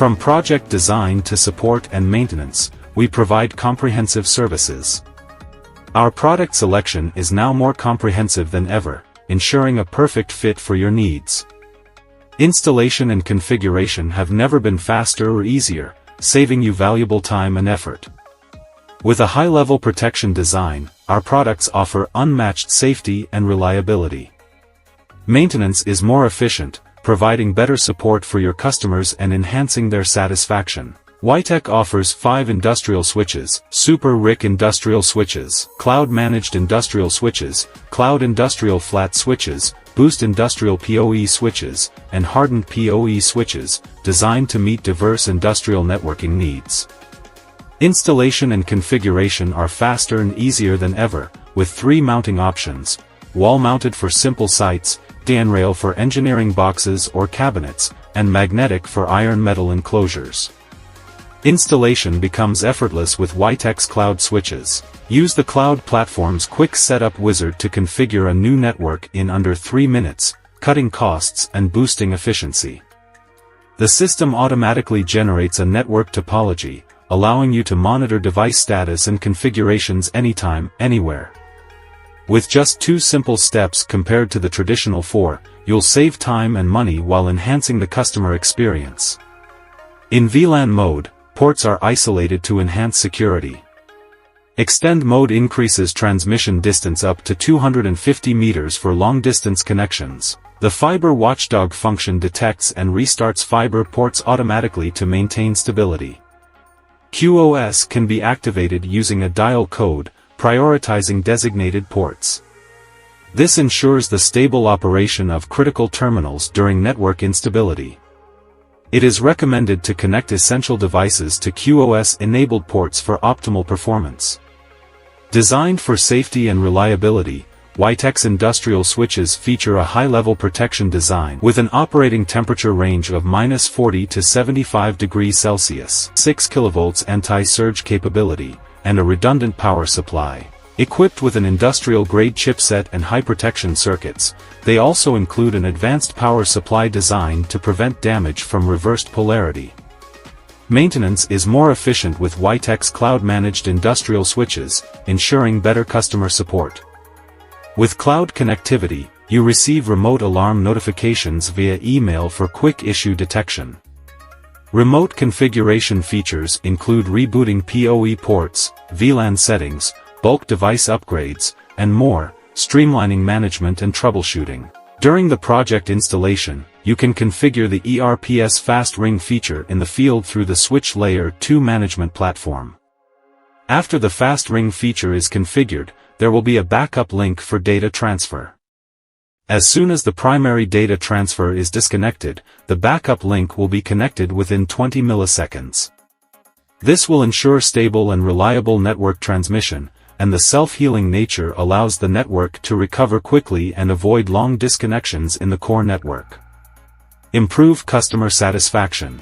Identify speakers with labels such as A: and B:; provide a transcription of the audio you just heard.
A: From project design to support and maintenance, we provide comprehensive services. Our product selection is now more comprehensive than ever, ensuring a perfect fit for your needs. Installation and configuration have never been faster or easier, saving you valuable time and effort. With a high-level protection design, our products offer unmatched safety and reliability. Maintenance is more efficient, providing better support for your customers and enhancing their satisfaction. Wi-Tek offers 5 industrial switches: Super RIC industrial switches, Cloud-managed industrial switches, Cloud industrial flat switches, Boost industrial PoE switches, and hardened PoE switches, designed to meet diverse industrial networking needs. Installation and configuration are faster and easier than ever, with 3 mounting options: wall-mounted for simple sites, handrail for engineering boxes or cabinets, and magnetic for iron-metal enclosures. Installation becomes effortless with Wi-Tek's cloud switches. Use the cloud platform's quick setup wizard to configure a new network in under 3 minutes, cutting costs and boosting efficiency. The system automatically generates a network topology, allowing you to monitor device status and configurations anytime, anywhere. With just 2 simple steps compared to the traditional 4, you'll save time and money while enhancing the customer experience. In VLAN mode, ports are isolated to enhance security. Extend mode increases transmission distance up to 250 meters for long-distance connections. The fiber watchdog function detects and restarts fiber ports automatically to maintain stability. QoS can be activated using a dial code, prioritizing designated ports. This ensures the stable operation of critical terminals during network instability. It is recommended to connect essential devices to QoS-enabled ports for optimal performance. Designed for safety and reliability, Wi-Tek's industrial switches feature a high-level protection design with an operating temperature range of -40 to 75 degrees Celsius, 6 kV anti-surge capability, and a redundant power supply. Equipped with an industrial-grade chipset and high-protection circuits, they also include an advanced power supply designed to prevent damage from reversed polarity. Maintenance is more efficient with Wi-Tek's cloud-managed industrial switches, ensuring better customer support. With cloud connectivity, you receive remote alarm notifications via email for quick issue detection. Remote configuration features include rebooting PoE ports, VLAN settings, bulk device upgrades, and more, streamlining management and troubleshooting. During the project installation, you can configure the ERPS Fast Ring feature in the field through the Switch Layer 2 management platform. After the Fast Ring feature is configured, there will be a backup link for data transfer. As soon as the primary data transfer is disconnected, the backup link will be connected within 20 milliseconds. This will ensure stable and reliable network transmission, and the self-healing nature allows the network to recover quickly and avoid long disconnections in the core network. Improve customer satisfaction.